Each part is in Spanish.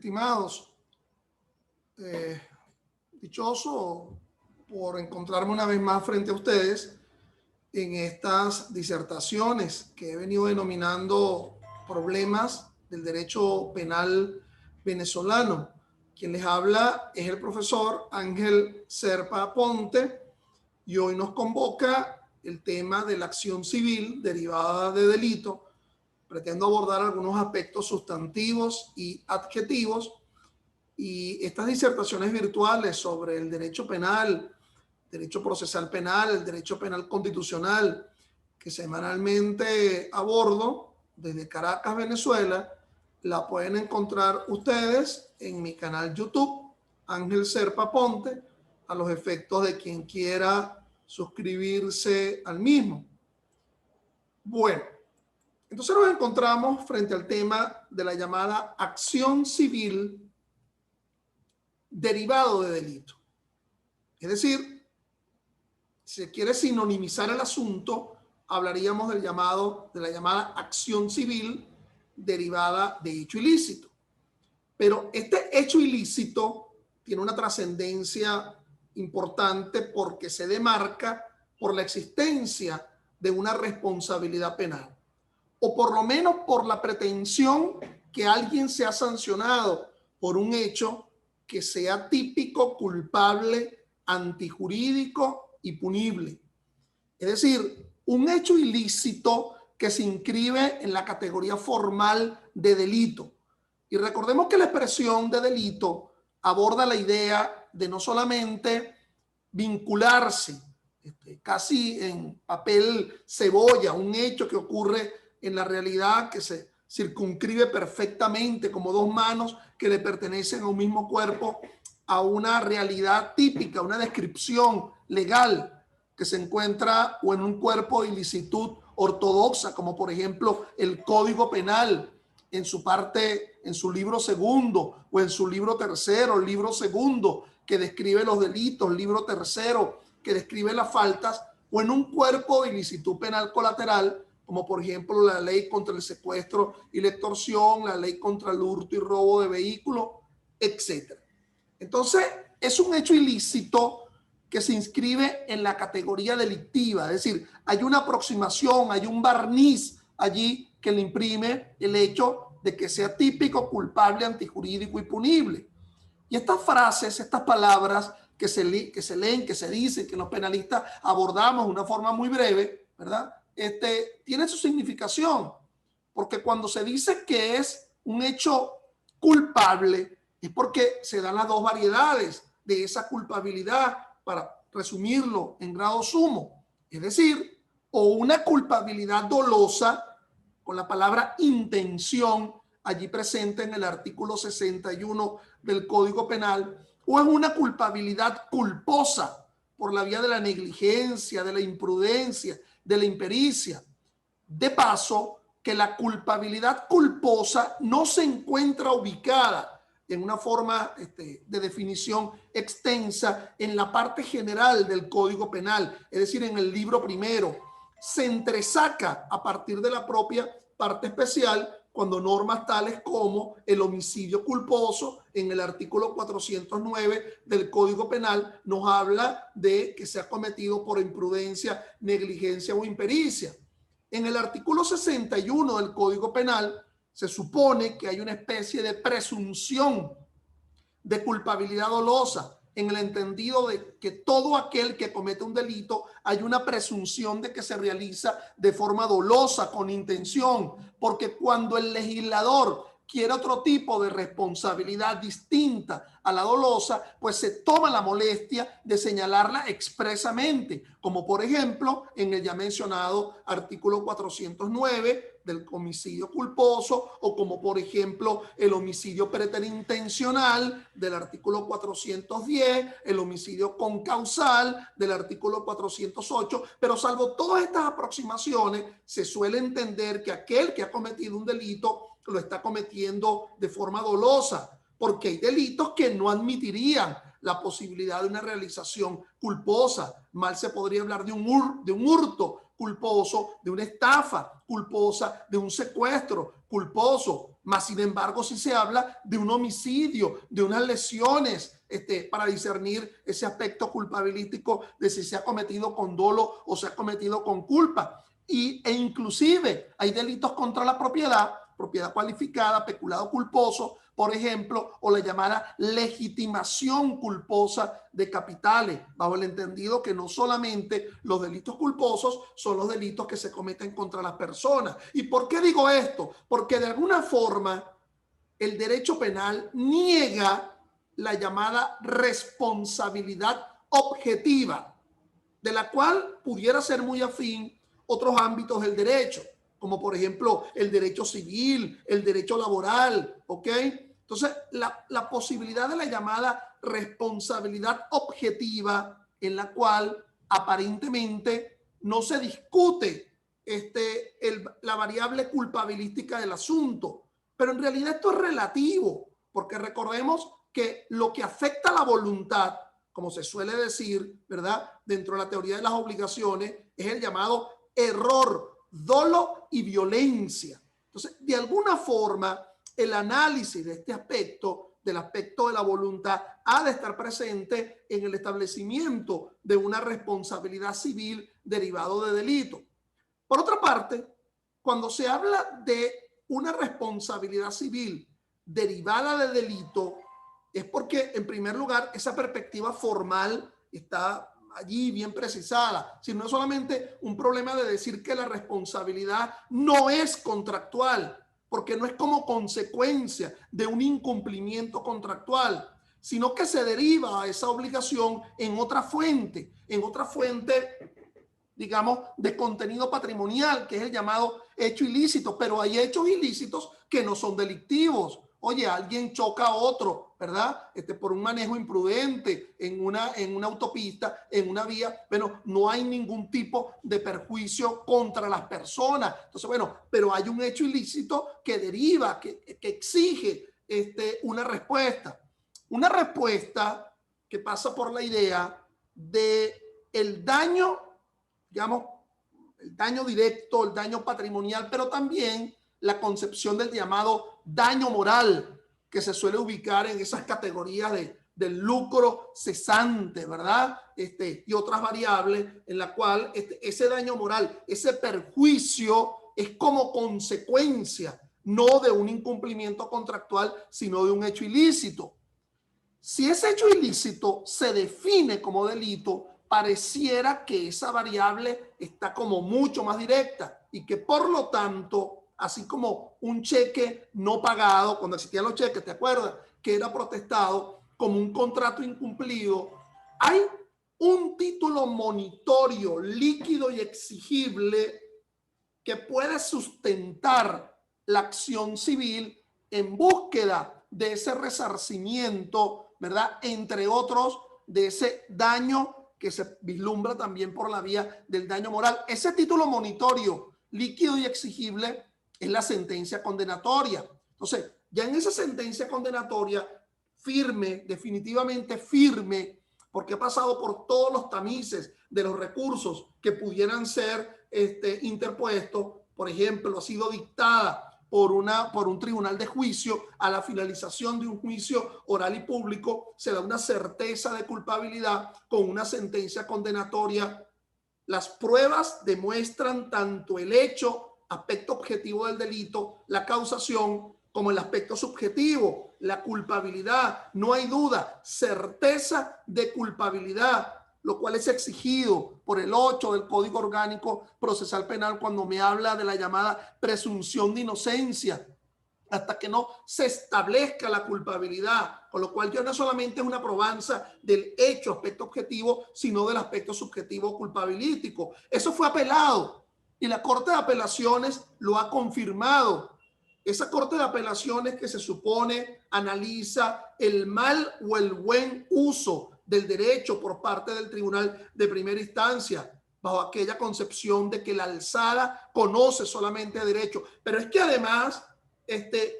estimados, dichoso por encontrarme una vez más frente a ustedes en estas disertaciones que he venido denominando problemas del derecho penal venezolano. Quien les habla es el profesor Ángel Serpa Aponte y hoy nos convoca el tema de la acción civil derivada de delito. Pretendo abordar algunos aspectos sustantivos y adjetivos, y estas disertaciones virtuales sobre el derecho penal, derecho procesal penal, el derecho penal constitucional, que semanalmente abordo desde Caracas, Venezuela, la pueden encontrar ustedes en mi canal YouTube, Ángel Serpa Aponte, a los efectos de quien quiera suscribirse al mismo. Bueno, entonces nos encontramos frente al tema de la llamada acción civil derivado de delito. Es decir, si se quiere sinonimizar el asunto, hablaríamos de la llamada acción civil derivada de hecho ilícito. Pero este hecho ilícito tiene una trascendencia importante porque se demarca por la existencia de una responsabilidad penal, o por lo menos por la pretensión que alguien sea sancionado por un hecho que sea típico, culpable, antijurídico y punible. Es decir, un hecho ilícito que se inscribe en la categoría formal de delito. Y recordemos que la expresión de delito aborda la idea de no solamente vincularse, casi en papel cebolla, un hecho que ocurre en la realidad que se circunscribe perfectamente como dos manos que le pertenecen a un mismo cuerpo, a una realidad típica, una descripción legal que se encuentra o en un cuerpo de ilicitud ortodoxa, como por ejemplo el Código Penal en su parte, en su libro segundo o en su libro tercero, el libro segundo que describe los delitos, libro tercero que describe las faltas, o en un cuerpo de ilicitud penal colateral, como por ejemplo la ley contra el secuestro y la extorsión, la ley contra el hurto y robo de vehículos, etc. Entonces, es un hecho ilícito que se inscribe en la categoría delictiva, es decir, hay una aproximación, hay un barniz allí que le imprime el hecho de que sea típico, culpable, antijurídico y punible. Y estas frases, estas palabras que se leen, que se dicen, que los penalistas abordamos de una forma muy breve, ¿verdad? Tiene su significación, porque cuando se dice que es un hecho culpable, es porque se dan las dos variedades de esa culpabilidad, para resumirlo en grado sumo, es decir, o una culpabilidad dolosa, con la palabra intención allí presente en el artículo 61 del Código Penal, o es una culpabilidad culposa por la vía de la negligencia, de la imprudencia, de la impericia. De paso, que la culpabilidad culposa no se encuentra ubicada en una forma de definición extensa en la parte general del Código Penal, es decir, en el libro primero. Se entresaca a partir de la propia parte especial cuando normas tales como el homicidio culposo en el artículo 409 del Código Penal nos habla de que se ha cometido por imprudencia, negligencia o impericia. En el artículo 61 del Código Penal se supone que hay una especie de presunción de culpabilidad dolosa, en el entendido de que todo aquel que comete un delito hay una presunción de que se realiza de forma dolosa, con intención, porque cuando el legislador quiere otro tipo de responsabilidad distinta a la dolosa, pues se toma la molestia de señalarla expresamente, como por ejemplo en el ya mencionado artículo 409 del homicidio culposo, o como por ejemplo el homicidio preterintencional del artículo 410, el homicidio concausal del artículo 408, pero salvo todas estas aproximaciones, se suele entender que aquel que ha cometido un delito lo está cometiendo de forma dolosa, porque hay delitos que no admitirían la posibilidad de una realización culposa. Mal se podría hablar de un hurto culposo, de una estafa culposa, de un secuestro culposo, Mas, sin embargo, si se habla de un homicidio, de unas lesiones, para discernir ese aspecto culpabilístico de si se ha cometido con dolo o se ha cometido con culpa. E inclusive hay delitos contra la propiedad, propiedad cualificada, peculado culposo, por ejemplo, o la llamada legitimación culposa de capitales, bajo el entendido que no solamente los delitos culposos son los delitos que se cometen contra las personas. ¿Y por qué digo esto? Porque de alguna forma el derecho penal niega la llamada responsabilidad objetiva, de la cual pudiera ser muy afín otros ámbitos del derecho, como por ejemplo el derecho civil, el derecho laboral, ¿ok? Entonces, la posibilidad de la llamada responsabilidad objetiva, en la cual aparentemente no se discute la variable culpabilística del asunto, pero en realidad esto es relativo, porque recordemos que lo que afecta a la voluntad, como se suele decir, ¿verdad?, dentro de la teoría de las obligaciones, es el llamado error, dolo y violencia. Entonces, de alguna forma, el análisis de este aspecto, del aspecto de la voluntad, ha de estar presente en el establecimiento de una responsabilidad civil derivado de delito. Por otra parte, cuando se habla de una responsabilidad civil derivada de delito, es porque, en primer lugar, esa perspectiva formal está allí bien precisada, sino solamente un problema de decir que la responsabilidad no es contractual, porque no es como consecuencia de un incumplimiento contractual, sino que se deriva a esa obligación en otra fuente, digamos, de contenido patrimonial, que es el llamado hecho ilícito, pero hay hechos ilícitos que no son delictivos. Oye, alguien choca a otro, ¿verdad? Por un manejo imprudente en una autopista, en una vía. Bueno, no hay ningún tipo de perjuicio contra las personas. Entonces, bueno, pero hay un hecho ilícito que deriva, que exige una respuesta. Una respuesta que pasa por la idea de el daño, digamos, el daño directo, el daño patrimonial, pero también la concepción del llamado daño moral, que se suele ubicar en esas categorías del lucro cesante, ¿verdad? Y otras variables en la cual ese daño moral, ese perjuicio es como consecuencia, no de un incumplimiento contractual, sino de un hecho ilícito. Si ese hecho ilícito se define como delito, pareciera que esa variable está como mucho más directa y que por lo tanto, así como un cheque no pagado, cuando existían los cheques, ¿te acuerdas? Que era protestado como un contrato incumplido, hay un título monitorio líquido y exigible que puede sustentar la acción civil en búsqueda de ese resarcimiento, ¿verdad? Entre otros, de ese daño que se vislumbra también por la vía del daño moral. Ese título monitorio líquido y exigible es la sentencia condenatoria. Entonces, ya en esa sentencia condenatoria, firme, definitivamente firme, porque ha pasado por todos los tamices de los recursos que pudieran ser interpuestos, por ejemplo, ha sido dictada por un tribunal de juicio, a la finalización de un juicio oral y público, se da una certeza de culpabilidad con una sentencia condenatoria. Las pruebas demuestran tanto el hecho, aspecto objetivo del delito, la causación, como el aspecto subjetivo, la culpabilidad. No hay duda, certeza de culpabilidad, lo cual es exigido por el 8 del Código Orgánico Procesal Penal cuando me habla de la llamada presunción de inocencia, hasta que no se establezca la culpabilidad, con lo cual ya no solamente es una probanza del hecho, aspecto objetivo, sino del aspecto subjetivo culpabilístico. Eso fue apelado y la Corte de Apelaciones lo ha confirmado. Esa Corte de Apelaciones que se supone analiza el mal o el buen uso del derecho por parte del tribunal de primera instancia, bajo aquella concepción de que la alzada conoce solamente derecho. Pero es que además,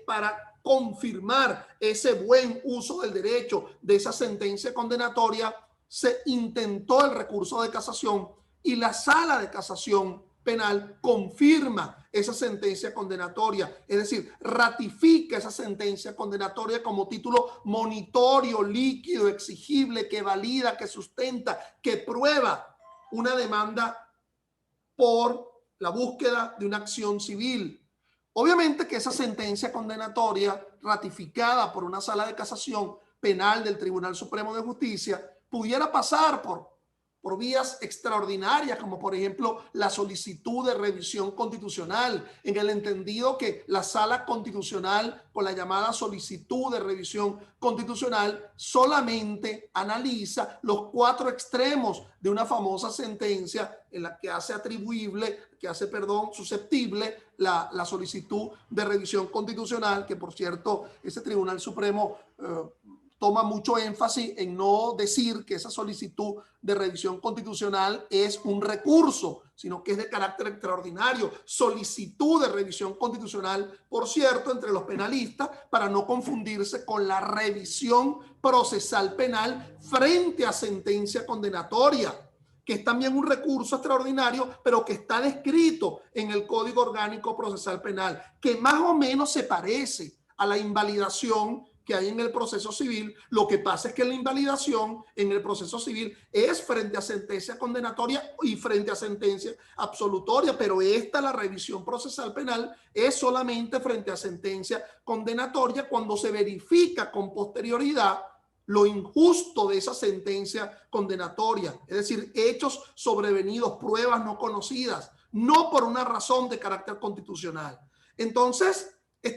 para confirmar ese buen uso del derecho de esa sentencia condenatoria, se intentó el recurso de casación y la sala de casación Penal confirma esa sentencia condenatoria, es decir, ratifica esa sentencia condenatoria como título monitorio, líquido, exigible, que valida, que sustenta, que prueba una demanda por la búsqueda de una acción civil. Obviamente que esa sentencia condenatoria ratificada por una sala de casación penal del Tribunal Supremo de Justicia pudiera pasar por vías extraordinarias, como por ejemplo la solicitud de revisión constitucional, en el entendido que la sala constitucional, con la llamada solicitud de revisión constitucional, solamente analiza los 4 extremos de una famosa sentencia en la que hace susceptible la solicitud de revisión constitucional, que por cierto, ese Tribunal Supremo toma mucho énfasis en no decir que esa solicitud de revisión constitucional es un recurso, sino que es de carácter extraordinario. Solicitud de revisión constitucional, por cierto, entre los penalistas, para no confundirse con la revisión procesal penal frente a sentencia condenatoria, que es también un recurso extraordinario, pero que está descrito en el Código Orgánico Procesal Penal, que más o menos se parece a la invalidación que hay en el proceso civil. Lo que pasa es que la invalidación en el proceso civil es frente a sentencia condenatoria y frente a sentencia absolutoria, pero la revisión procesal penal, es solamente frente a sentencia condenatoria cuando se verifica con posterioridad lo injusto de esa sentencia condenatoria, es decir, hechos sobrevenidos, pruebas no conocidas, no por una razón de carácter constitucional. Entonces,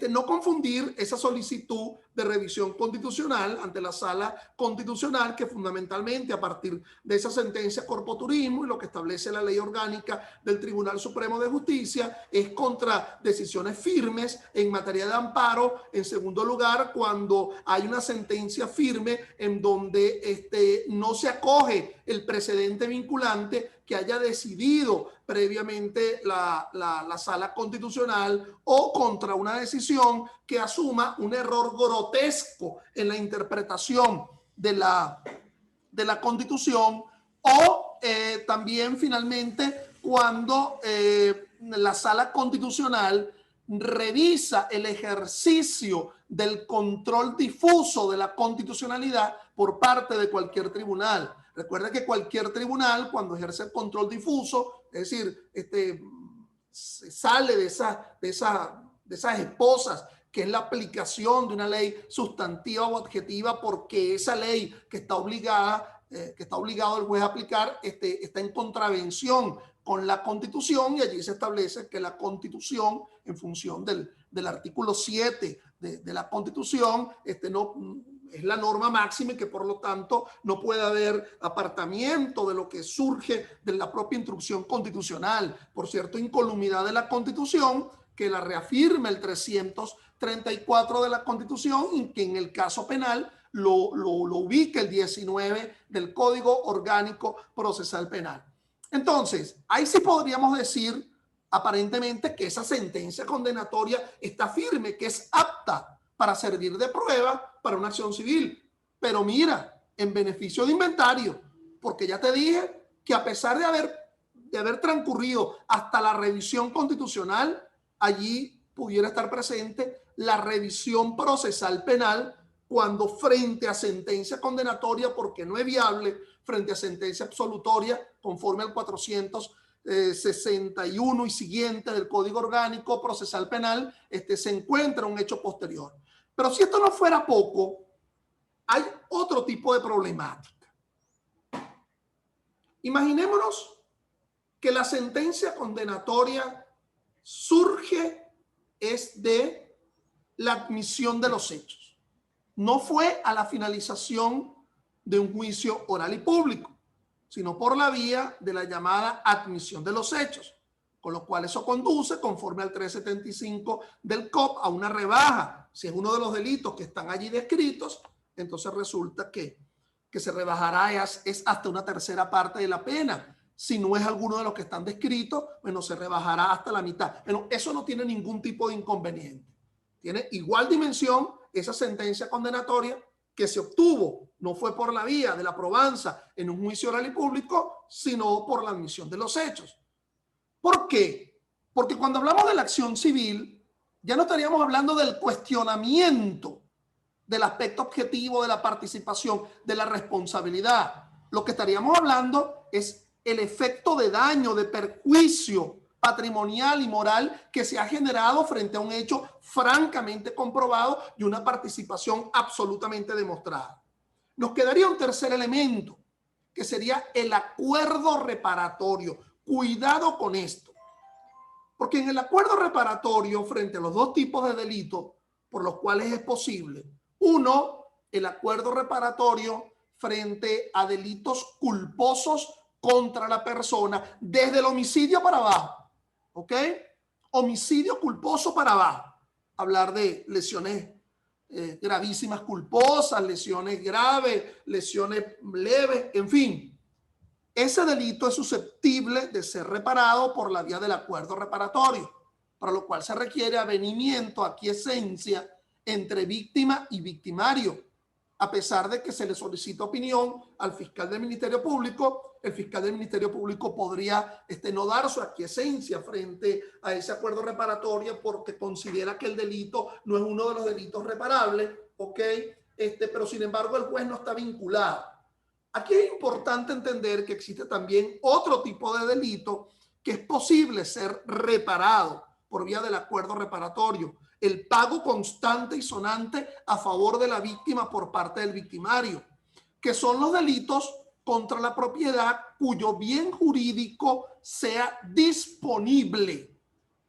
no confundir esa solicitud de revisión constitucional ante la sala constitucional, que fundamentalmente a partir de esa sentencia corpo turismo y lo que establece la ley orgánica del Tribunal Supremo de Justicia, es contra decisiones firmes en materia de amparo. En segundo lugar, cuando hay una sentencia firme en donde no se acoge el precedente vinculante que haya decidido previamente la sala constitucional, o contra una decisión que asuma un error grotesco en la interpretación de la Constitución, o también finalmente cuando la sala constitucional revisa el ejercicio del control difuso de la constitucionalidad por parte de cualquier tribunal. Recuerda que cualquier tribunal, cuando ejerce el control difuso, es decir, sale de esas esposas, que es la aplicación de una ley sustantiva o objetiva, porque esa ley que está obligado el juez a aplicar está en contravención con la Constitución, y allí se establece que la Constitución, en función del artículo 7 de la Constitución, no es la norma máxima, y que por lo tanto no puede haber apartamiento de lo que surge de la propia instrucción constitucional. Por cierto, incolumidad de la Constitución, que la reafirma el 334 de la Constitución, y que en el caso penal lo ubica el 19 del Código Orgánico Procesal Penal. Entonces, ahí sí podríamos decir aparentemente que esa sentencia condenatoria está firme, que es apta para servir de prueba para una acción civil. Pero mira, en beneficio de inventario, porque ya te dije que a pesar de haber transcurrido hasta la revisión constitucional, allí pudiera estar presente la revisión procesal penal, cuando frente a sentencia condenatoria, porque no es viable, frente a sentencia absolutoria, conforme al 461 y siguiente del Código Orgánico Procesal Penal, se encuentra un hecho posterior. Pero si esto no fuera poco, hay otro tipo de problemática. Imaginémonos que la sentencia condenatoria surge de la admisión de los hechos. No fue a la finalización de un juicio oral y público, sino por la vía de la llamada admisión de los hechos, con lo cual eso conduce, conforme al 375 del COP, a una rebaja. Si es uno de los delitos que están allí descritos, entonces resulta que se rebajará es hasta una tercera parte de la pena. Si no es alguno de los que están descritos, bueno, se rebajará hasta la mitad. Bueno, eso no tiene ningún tipo de inconveniente. Tiene igual dimensión esa sentencia condenatoria que se obtuvo, no fue por la vía de la probanza en un juicio oral y público, sino por la admisión de los hechos. ¿Por qué? Porque cuando hablamos de la acción civil, ya no estaríamos hablando del cuestionamiento del aspecto objetivo de la participación, de la responsabilidad. Lo que estaríamos hablando es el efecto de daño, de perjuicio patrimonial y moral que se ha generado frente a un hecho francamente comprobado y una participación absolutamente demostrada. Nos quedaría un tercer elemento, que sería el acuerdo reparatorio. Cuidado con esto, porque en el acuerdo reparatorio frente a los dos tipos de delitos por los cuales es posible, uno, el acuerdo reparatorio frente a delitos culposos contra la persona desde el homicidio para abajo, ¿ok? Homicidio culposo para abajo. Hablar de lesiones gravísimas culposas, lesiones graves, lesiones leves, en fin. Ese delito es susceptible de ser reparado por la vía del acuerdo reparatorio, para lo cual se requiere avenimiento, aquiescencia entre víctima y victimario. A pesar de que se le solicita opinión al fiscal del Ministerio Público, el fiscal del Ministerio Público podría no dar su aquiescencia frente a ese acuerdo reparatorio porque considera que el delito no es uno de los delitos reparables, ¿ok? Pero sin embargo el juez no está vinculado. Aquí es importante entender que existe también otro tipo de delito que es posible ser reparado por vía del acuerdo reparatorio. El pago constante y sonante a favor de la víctima por parte del victimario, que son los delitos contra la propiedad cuyo bien jurídico sea disponible.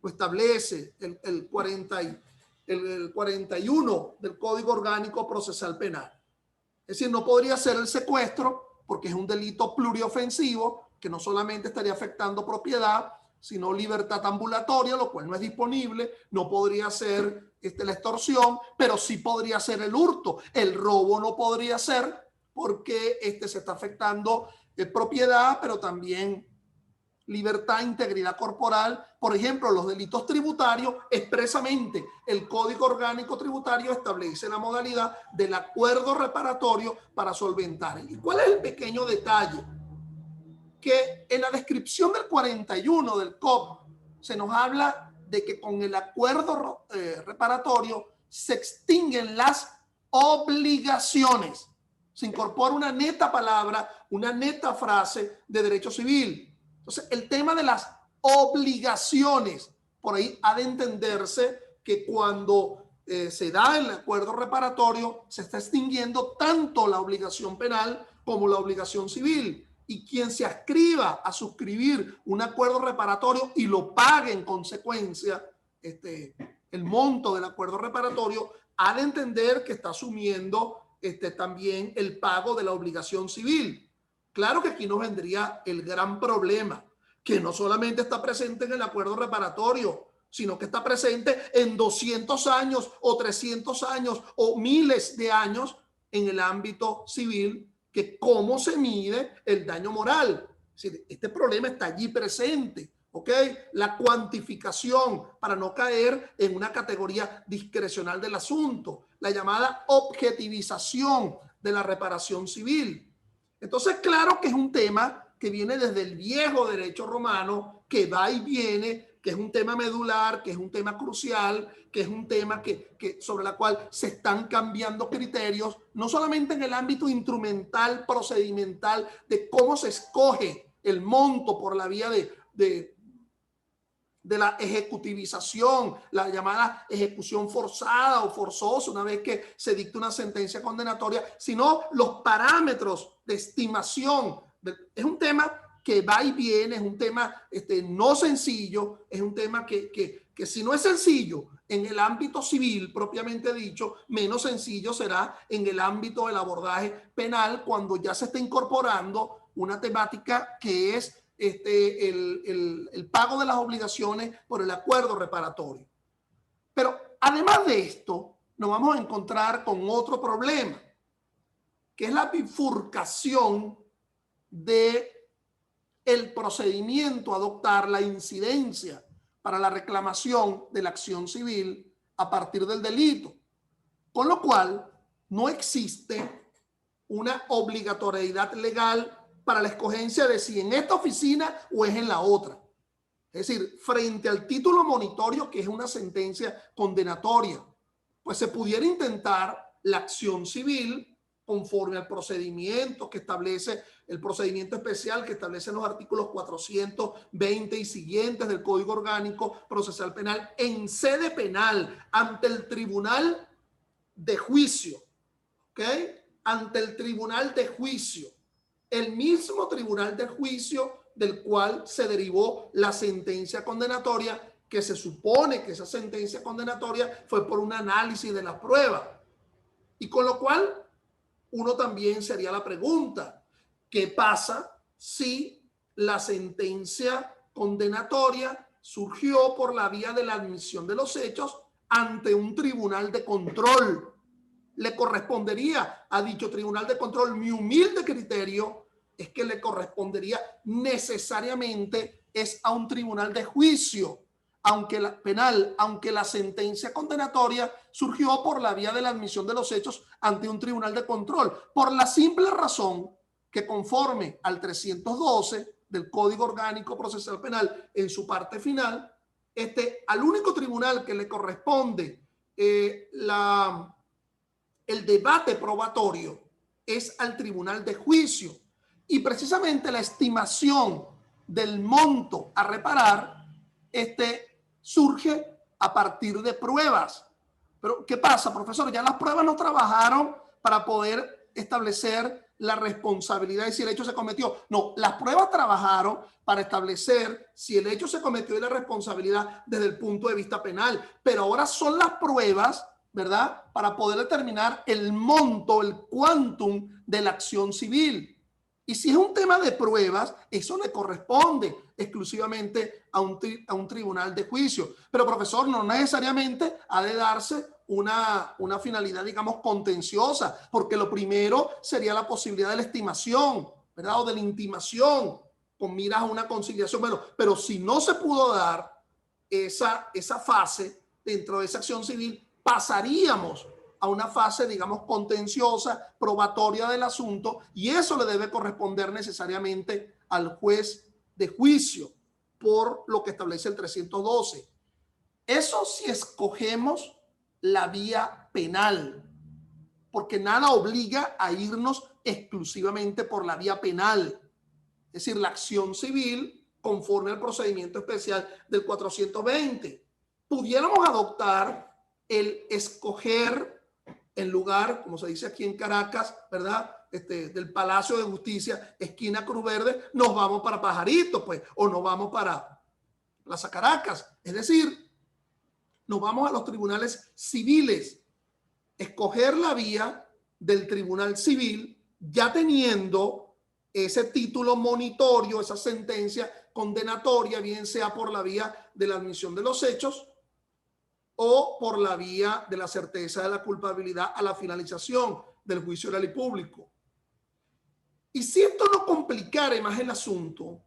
Lo establece el 41 del Código Orgánico Procesal Penal. Es decir, no podría ser el secuestro porque es un delito pluriofensivo que no solamente estaría afectando propiedad, sino libertad ambulatoria, lo cual no es disponible. No podría ser la extorsión, pero sí podría ser el hurto. El robo no podría ser porque se está afectando propiedad, pero también libertad, integridad corporal. Por ejemplo, los delitos tributarios, expresamente el Código Orgánico Tributario establece la modalidad del acuerdo reparatorio para solventar. ¿Y cuál es el pequeño detalle? Que en la descripción del 41 del COP se nos habla de que con el acuerdo reparatorio se extinguen las obligaciones. Se incorpora una neta palabra, una neta frase de derecho civil. Entonces, el tema de las obligaciones, por ahí ha de entenderse que cuando se da el acuerdo reparatorio, se está extinguiendo tanto la obligación penal como la obligación civil. Y quien se adscriba a suscribir un acuerdo reparatorio y lo pague en consecuencia, el monto del acuerdo reparatorio, ha de entender que está asumiendo también el pago de la obligación civil. Claro que aquí nos vendría el gran problema, que no solamente está presente en el acuerdo reparatorio, sino que está presente en 200 años o 300 años o miles de años en el ámbito civil, que cómo se mide el daño moral. Es decir, este problema está allí presente, ¿ok? La cuantificación para no caer en una categoría discrecional del asunto, la llamada objetivización de la reparación civil. Entonces, claro que es un tema que viene desde el viejo derecho romano, que va y viene, que es un tema medular, que es un tema crucial, que es un tema sobre la cual se están cambiando criterios, no solamente en el ámbito instrumental, procedimental, de cómo se escoge el monto por la vía de la ejecutivización, la llamada ejecución forzada o forzosa una vez que se dicta una sentencia condenatoria, sino los parámetros de estimación. Es un tema que va y viene, es un tema no sencillo, es un tema que si no es sencillo en el ámbito civil propiamente dicho, menos sencillo será en el ámbito del abordaje penal cuando ya se está incorporando una temática que es el pago de las obligaciones por el acuerdo reparatorio. Pero además de esto, nos vamos a encontrar con otro problema, que es la bifurcación de el procedimiento a adoptar, la incidencia para la reclamación de la acción civil a partir del delito. Con lo cual, no existe una obligatoriedad legal para la escogencia de si en esta oficina o es en la otra. Es decir, frente al título monitorio, que es una sentencia condenatoria, pues se pudiera intentar la acción civil conforme al procedimiento que establece el procedimiento especial que establecen los artículos 420 y siguientes del Código Orgánico Procesal Penal en sede penal ante el tribunal de juicio, ¿ok? Ante el tribunal de juicio, el mismo tribunal de juicio del cual se derivó la sentencia condenatoria, que se supone que esa sentencia condenatoria fue por un análisis de la prueba. Y con lo cual, uno también sería la pregunta, ¿qué pasa si la sentencia condenatoria surgió por la vía de la admisión de los hechos ante un tribunal de control? Le correspondería a dicho tribunal de control, mi humilde criterio es que le correspondería necesariamente es a un tribunal de juicio, aunque la sentencia condenatoria surgió por la vía de la admisión de los hechos ante un tribunal de control, por la simple razón que conforme al 312 del Código Orgánico Procesal Penal en su parte final, al único tribunal que le corresponde el debate probatorio es al tribunal de juicio, y precisamente la estimación del monto a reparar surge a partir de pruebas. Pero ¿qué pasa, profesor? Ya las pruebas no trabajaron para poder establecer la responsabilidad de si el hecho se cometió. No, las pruebas trabajaron para establecer si el hecho se cometió y la responsabilidad desde el punto de vista penal. Pero ahora son las pruebas, ¿verdad?, para poder determinar el monto, el quantum de la acción civil. Y si es un tema de pruebas, eso le corresponde exclusivamente a un tribunal de juicio. Pero, profesor, no necesariamente ha de darse una finalidad, digamos, contenciosa, porque lo primero sería la posibilidad de la estimación, ¿verdad?, o de la intimación con miras a una conciliación. Bueno, pero si no se pudo dar esa fase dentro de esa acción civil, pasaríamos a una fase, digamos, contenciosa, probatoria del asunto, y eso le debe corresponder necesariamente al juez de juicio por lo que establece el 312. Eso si escogemos la vía penal, porque nada obliga a irnos exclusivamente por la vía penal, es decir, la acción civil conforme al procedimiento especial del 420. Pudiéramos adoptar el escoger en lugar, como se dice aquí en Caracas, ¿verdad?, del Palacio de Justicia, esquina Cruz Verde, nos vamos para Pajarito, pues, o nos vamos para Plaza Caracas. Es decir, nos vamos a los tribunales civiles, escoger la vía del tribunal civil, ya teniendo ese título monitorio, esa sentencia condenatoria, bien sea por la vía de la admisión de los hechos o por la vía de la certeza de la culpabilidad a la finalización del juicio oral y público. Y si esto no complicara más el asunto,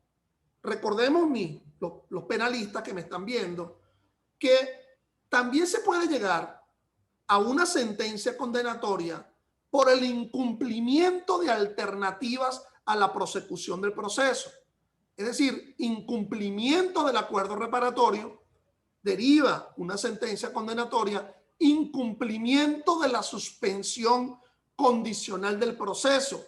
recordemos los penalistas que me están viendo, que también se puede llegar a una sentencia condenatoria por el incumplimiento de alternativas a la prosecución del proceso. Es decir, incumplimiento del acuerdo reparatorio, deriva una sentencia condenatoria, incumplimiento de la suspensión condicional del proceso,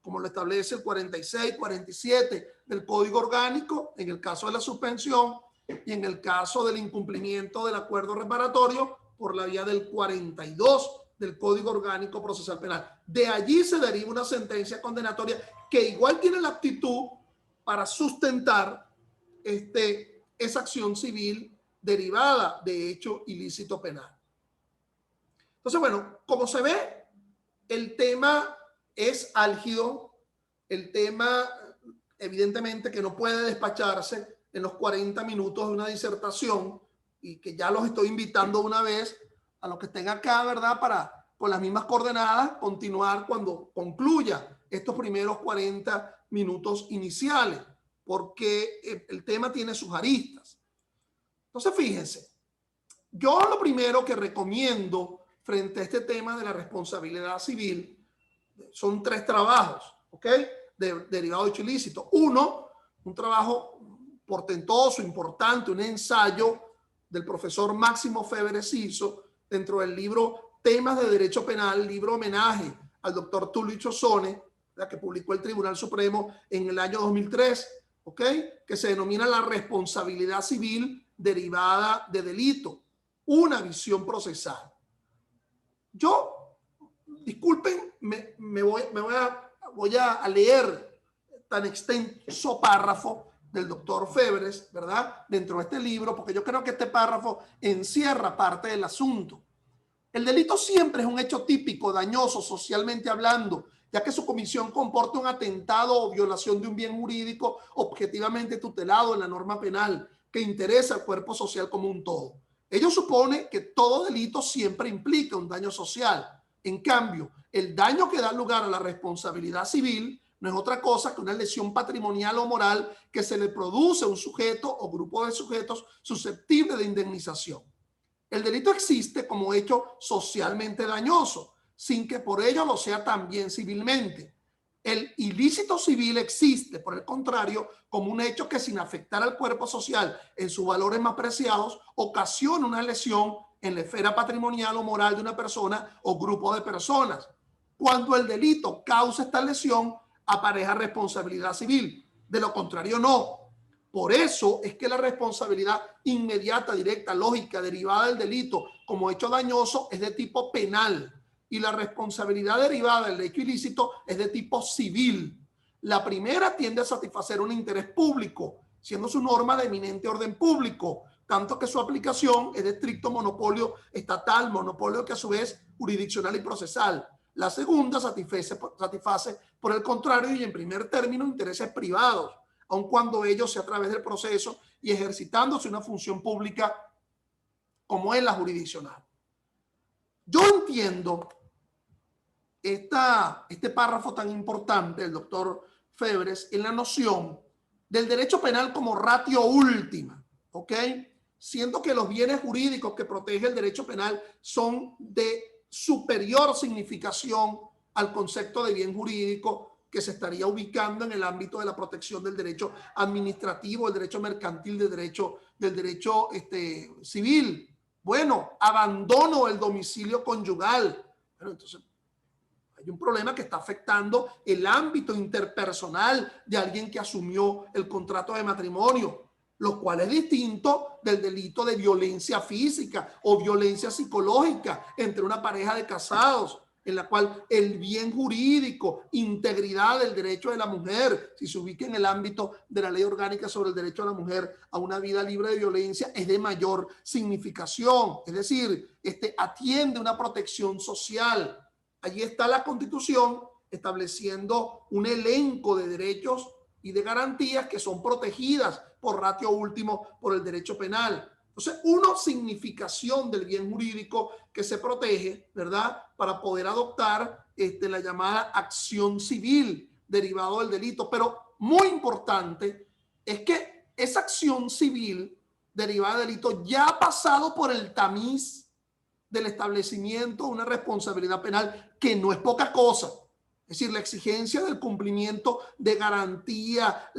como lo establece el 46, 47 del Código Orgánico, en el caso de la suspensión, y en el caso del incumplimiento del acuerdo reparatorio, por la vía del 42 del Código Orgánico Procesal Penal. De allí se deriva una sentencia condenatoria que igual tiene la aptitud para sustentar esa acción civil derivada de hecho ilícito penal. Entonces, bueno, como se ve, el tema es álgido, el tema evidentemente que no puede despacharse en los 40 minutos de una disertación, y que ya los estoy invitando una vez a los que estén acá, ¿verdad?, para con las mismas coordenadas continuar cuando concluya estos primeros 40 minutos iniciales, porque el tema tiene sus aristas. Entonces, fíjense, yo lo primero que recomiendo frente a este tema de la responsabilidad civil son 3 trabajos, ¿ok?, derivado de hecho ilícito. Uno, un trabajo portentoso, importante, un ensayo del profesor Máximo Febres hizo dentro del libro Temas de Derecho Penal, libro homenaje al doctor Tulio Chozone, que publicó el Tribunal Supremo en el año 2003, ¿ok? Que se denomina la responsabilidad civil derivada de delito, una visión procesal. Yo, disculpen, voy a leer tan extenso párrafo del doctor Febres, ¿verdad? Dentro de este libro, porque yo creo que este párrafo encierra parte del asunto. El delito siempre es un hecho típico, dañoso socialmente hablando, ya que su comisión comporta un atentado o violación de un bien jurídico objetivamente tutelado en la norma penal que interesa al cuerpo social como un todo. Ello supone que todo delito siempre implica un daño social. En cambio, el daño que da lugar a la responsabilidad civil no es otra cosa que una lesión patrimonial o moral que se le produce a un sujeto o grupo de sujetos susceptible de indemnización. El delito existe como hecho socialmente dañoso, sin que por ello lo sea también civilmente. El ilícito civil existe, por el contrario, como un hecho que sin afectar al cuerpo social en sus valores más preciados, ocasiona una lesión en la esfera patrimonial o moral de una persona o grupo de personas. Cuando el delito causa esta lesión, apareja responsabilidad civil. De lo contrario, no. Por eso es que la responsabilidad inmediata, directa, lógica, derivada del delito como hecho dañoso es de tipo penal y la responsabilidad derivada del hecho ilícito es de tipo civil. La primera tiende a satisfacer un interés público, siendo su norma de eminente orden público, tanto que su aplicación es de estricto monopolio estatal, monopolio que a su vez jurisdiccional y procesal. La segunda satisface, por el contrario, y en primer término, intereses privados, aun cuando ello sea a través del proceso y ejercitándose una función pública como es la jurisdiccional. Yo entiendo este párrafo tan importante del doctor Febres en la noción del derecho penal como ratio última, ¿ok? Siendo que los bienes jurídicos que protege el derecho penal son de superior significación al concepto de bien jurídico que se estaría ubicando en el ámbito de la protección del derecho administrativo, el derecho mercantil, del derecho civil. Bueno, abandono el domicilio conyugal. Bueno, entonces hay un problema que está afectando el ámbito interpersonal de alguien que asumió el contrato de matrimonio, lo cual es distinto del delito de violencia física o violencia psicológica entre una pareja de casados, en la cual el bien jurídico, integridad del derecho de la mujer, si se ubica en el ámbito de la ley orgánica sobre el derecho de la mujer a una vida libre de violencia, es de mayor significación, es decir, atiende una protección social. Allí está la Constitución estableciendo un elenco de derechos y de garantías que son protegidas por ratio último por el derecho penal. Entonces, una significación del bien jurídico que se protege, ¿verdad? Para poder adoptar la llamada acción civil derivado del delito. Pero muy importante es que esa acción civil derivada del delito ya ha pasado por el tamiz del establecimiento de una responsabilidad penal que no es poca cosa. Es decir, la exigencia del cumplimiento de garantía,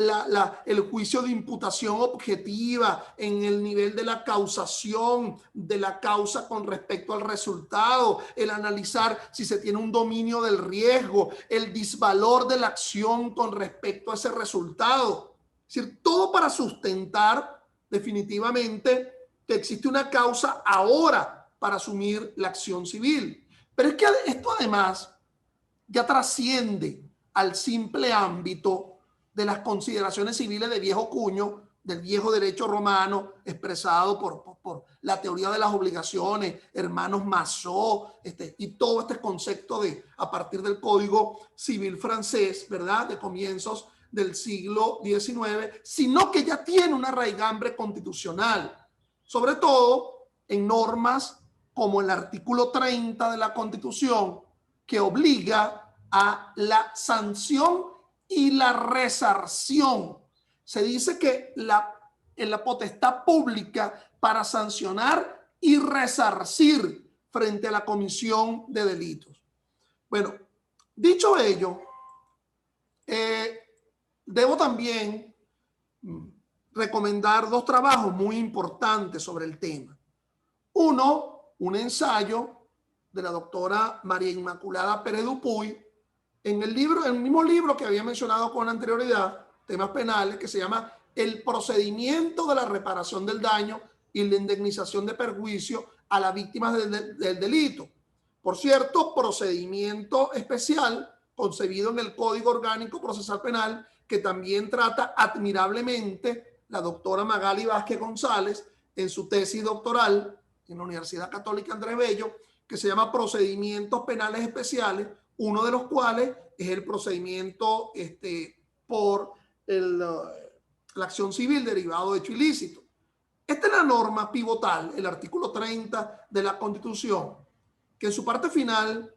el juicio de imputación objetiva en el nivel de la causación de la causa con respecto al resultado, el analizar si se tiene un dominio del riesgo, el disvalor de la acción con respecto a ese resultado. Es decir, todo para sustentar definitivamente que existe una causa ahora para asumir la acción civil. Pero es que esto además ya trasciende al simple ámbito de las consideraciones civiles de viejo cuño, del viejo derecho romano expresado por la teoría de las obligaciones, hermanos Massot, y todo este concepto a partir del Código Civil francés, ¿verdad?, de comienzos del siglo XIX, sino que ya tiene una raigambre constitucional, sobre todo en normas como el artículo 30 de la Constitución, que obliga a la sanción y la resarción. Se dice que en la potestad pública para sancionar y resarcir frente a la comisión de delitos. Bueno, dicho ello, debo también recomendar dos trabajos muy importantes sobre el tema. Uno, un ensayo de la doctora María Inmaculada Pérez Dupuy en el mismo libro que había mencionado con anterioridad, temas penales, que se llama El procedimiento de la reparación del daño y la indemnización de perjuicio a las víctimas del delito. Por cierto, procedimiento especial concebido en el Código Orgánico Procesal Penal, que también trata admirablemente la doctora Magali Vázquez González en su tesis doctoral en la Universidad Católica Andrés Bello, que se llama Procedimientos Penales Especiales, uno de los cuales es el procedimiento por la acción civil derivado de hecho ilícito. Esta es la norma pivotal, el artículo 30 de la Constitución, que en su parte final,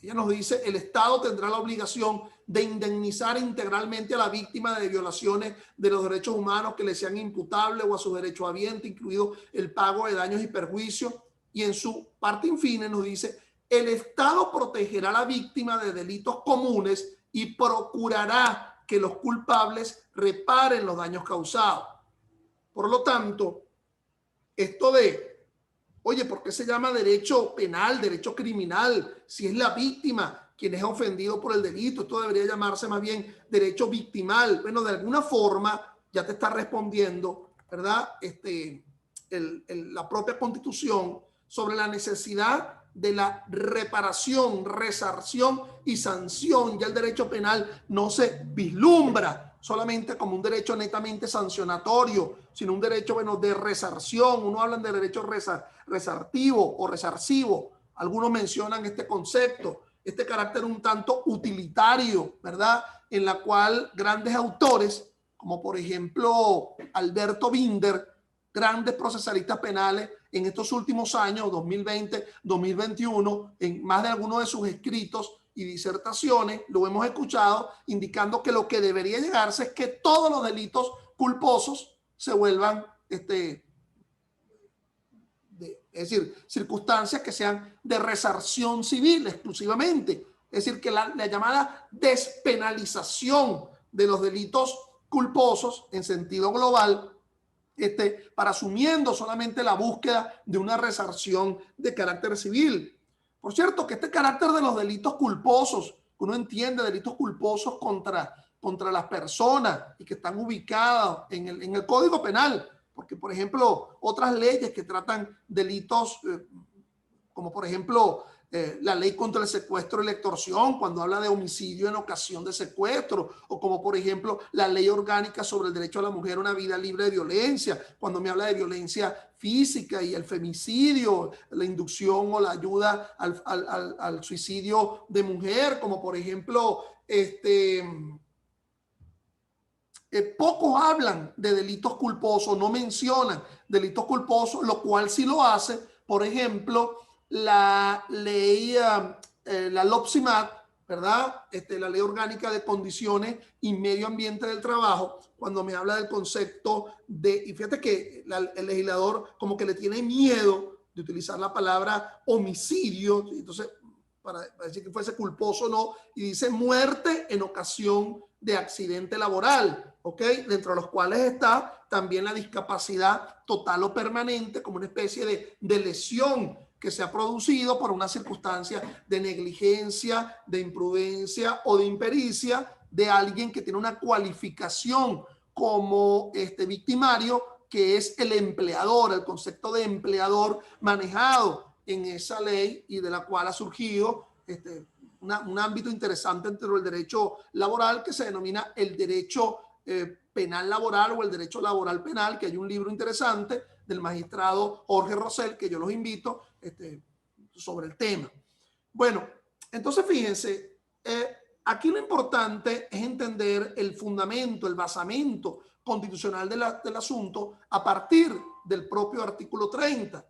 ella nos dice, el Estado tendrá la obligación de indemnizar integralmente a la víctima de violaciones de los derechos humanos que le sean imputables o a sus derechohabientes, incluido el pago de daños y perjuicios. Y en su parte infine nos dice, el Estado protegerá a la víctima de delitos comunes y procurará que los culpables reparen los daños causados. Por lo tanto, esto de, oye, ¿por qué se llama derecho penal, derecho criminal? Si es la víctima quien es ofendido por el delito, esto debería llamarse más bien derecho victimal. Bueno, de alguna forma ya te está respondiendo, ¿verdad? La propia Constitución sobre la necesidad de la reparación, resarción y sanción. Ya el derecho penal no se vislumbra solamente como un derecho netamente sancionatorio, sino un derecho, bueno, de resarción. Uno habla de derecho resartivo o resarcivo. Algunos mencionan este concepto, este carácter un tanto utilitario, ¿verdad? En la cual grandes autores, como por ejemplo Alberto Binder, grandes procesalistas penales en estos últimos años, 2020, 2021, en más de algunos de sus escritos y disertaciones, lo hemos escuchado, indicando que lo que debería llegarse es que todos los delitos culposos se vuelvan, es decir, circunstancias que sean de resarción civil exclusivamente. Es decir, que la llamada despenalización de los delitos culposos en sentido global, para asumiendo solamente la búsqueda de una resarción de carácter civil. Por cierto, que este carácter de los delitos culposos, que uno entiende delitos culposos contra las personas y que están ubicados en el Código Penal, porque por ejemplo otras leyes que tratan delitos como por ejemplo la ley contra el secuestro y la extorsión, cuando habla de homicidio en ocasión de secuestro, o como por ejemplo la ley orgánica sobre el derecho a la mujer a una vida libre de violencia, cuando me habla de violencia física y el femicidio, la inducción o la ayuda al suicidio de mujer, como por ejemplo pocos hablan de delitos culposos, no mencionan delitos culposos, lo cual sí lo hace, por ejemplo, la ley, la LOPSIMAT, ¿verdad? La ley orgánica de condiciones y medio ambiente del trabajo, cuando me habla del concepto de, y fíjate que el legislador como que le tiene miedo de utilizar la palabra homicidio, entonces para decir que fuese culposo no, y dice muerte en ocasión de accidente laboral, ¿ok? Dentro de los cuales está también la discapacidad total o permanente como una especie de lesión que se ha producido por una circunstancia de negligencia, de imprudencia o de impericia de alguien que tiene una cualificación como victimario, que es el empleador, el concepto de empleador manejado en esa ley y de la cual ha surgido un ámbito interesante dentro del derecho laboral que se denomina el derecho penal laboral o el derecho laboral penal, que hay un libro interesante del magistrado Jorge Rosell, que yo los invito sobre el tema. Bueno, entonces fíjense, aquí lo importante es entender el fundamento, el basamento constitucional del asunto a partir del propio artículo 30.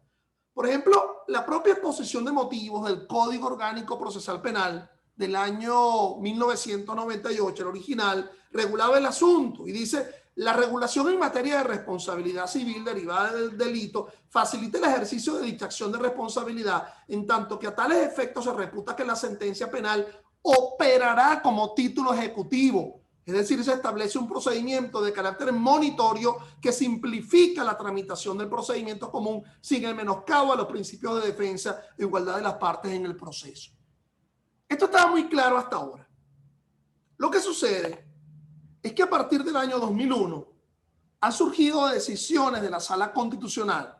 Por ejemplo, la propia exposición de motivos del Código Orgánico Procesal Penal del año 1998, el original, regulaba el asunto y dice: la regulación en materia de responsabilidad civil derivada del delito facilita el ejercicio de dicha acción de responsabilidad, en tanto que a tales efectos se reputa que la sentencia penal operará como título ejecutivo Es decir, se establece un procedimiento de carácter monitorio que simplifica la tramitación del procedimiento común sin el menoscabo a los principios de defensa e igualdad de las partes en el proceso. Esto estaba muy claro hasta ahora. Lo que sucede es que a partir del año 2001 han surgido decisiones de la Sala Constitucional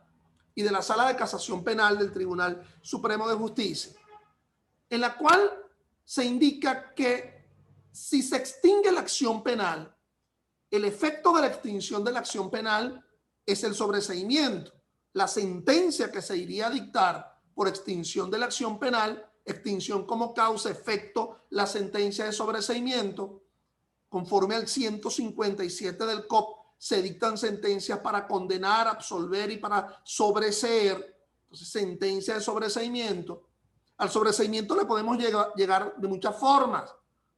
y de la Sala de Casación Penal del Tribunal Supremo de Justicia, en la cual se indica que si se extingue la acción penal, el efecto de la extinción de la acción penal es el sobreseimiento. La sentencia que se iría a dictar por extinción de la acción penal, extinción como causa, efecto, la sentencia de sobreseimiento, conforme al 157 del COP, se dictan sentencias para condenar, absolver y para sobreseer. Entonces, sentencia de sobreseimiento. Al sobreseimiento le podemos llegar de muchas formas.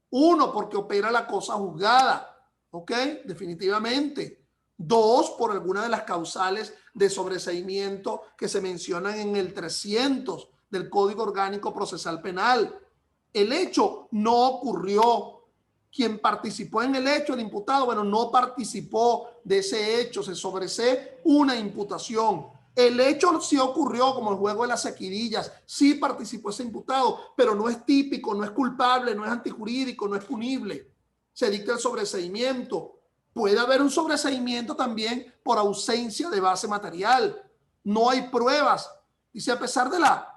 Uno, porque opera la cosa juzgada, ¿ok? Definitivamente. Dos, por alguna de las causales de sobreseimiento que se mencionan en el 300 del Código Orgánico Procesal Penal. El hecho no ocurrió. Quien participó en el hecho, el imputado, bueno, no participó de ese hecho, se sobresee una imputación. El hecho sí ocurrió, como el juego de las sequidillas, sí participó ese imputado, pero no es típico, no es culpable, no es antijurídico, no es punible. Se dicta el sobreseimiento. Puede haber un sobreseimiento también por ausencia de base material. No hay pruebas. Dice, a pesar de la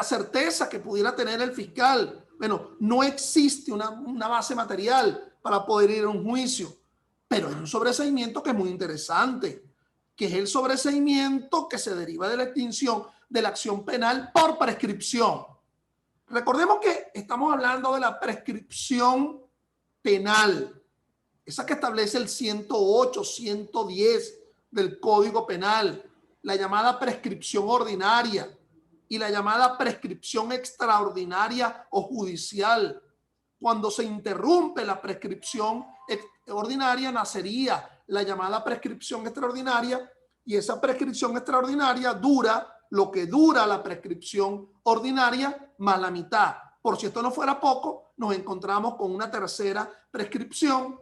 certeza que pudiera tener el fiscal, bueno, no existe una base material para poder ir a un juicio, pero hay un sobreseimiento que es muy interesante, que es el sobreseimiento que se deriva de la extinción de la acción penal por prescripción. Recordemos que estamos hablando de la prescripción penal, esa que establece el 108, 110 del Código Penal, la llamada prescripción ordinaria y la llamada prescripción extraordinaria o judicial. Cuando se interrumpe la prescripción ordinaria, nacería la llamada prescripción extraordinaria, y esa prescripción extraordinaria dura lo que dura la prescripción ordinaria más la mitad. Por si esto no fuera poco, nos encontramos con una tercera prescripción,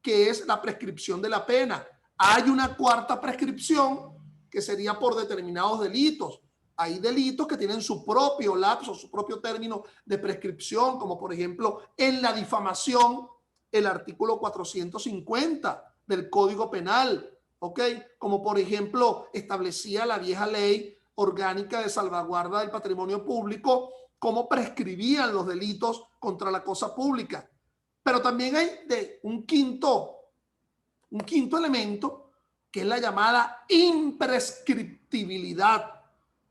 que es la prescripción de la pena. Hay una cuarta prescripción que sería por determinados delitos. Hay delitos que tienen su propio lapso, su propio término de prescripción, como por ejemplo en la difamación, el artículo 450 del Código Penal, ¿ok? Como por ejemplo establecía la vieja ley orgánica de salvaguarda del patrimonio público, cómo prescribían los delitos contra la cosa pública. Pero también hay un quinto elemento, que es la llamada imprescriptibilidad,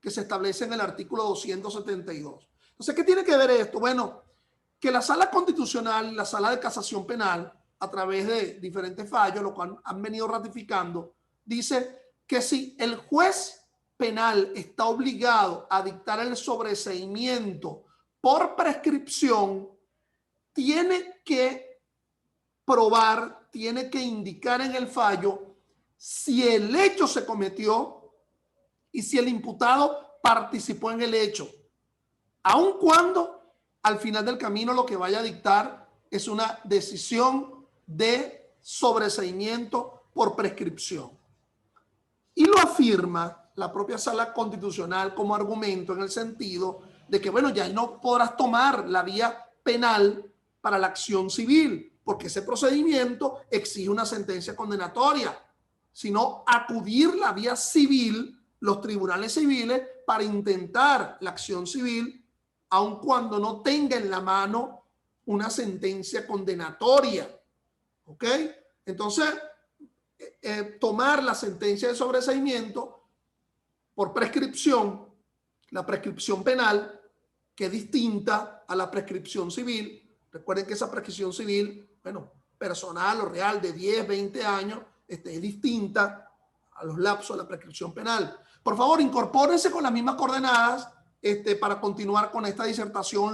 que se establece en el artículo 272. Entonces, ¿qué tiene que ver esto? Bueno, que la Sala Constitucional y la Sala de Casación Penal, a través de diferentes fallos, lo cual han venido ratificando, dice que si el juez penal está obligado a dictar el sobreseimiento por prescripción, tiene que probar, tiene que indicar en el fallo si el hecho se cometió y si el imputado participó en el hecho, aun cuando al final del camino lo que vaya a dictar es una decisión de sobreseimiento por prescripción. Y lo afirma la propia Sala Constitucional como argumento en el sentido de que, bueno, ya no podrás tomar la vía penal para la acción civil, porque ese procedimiento exige una sentencia condenatoria, sino acudir la vía civil, los tribunales civiles, para intentar la acción civil, aun cuando no tenga en la mano una sentencia condenatoria. ¿Ok? Entonces, tomar la sentencia de sobreseimiento por prescripción, la prescripción penal, que es distinta a la prescripción civil. Recuerden que esa prescripción civil, bueno, personal o real de 10, 20 años, es distinta a los lapsos de la prescripción penal. Por favor, incorpórense con las mismas coordenadas para continuar con esta disertación.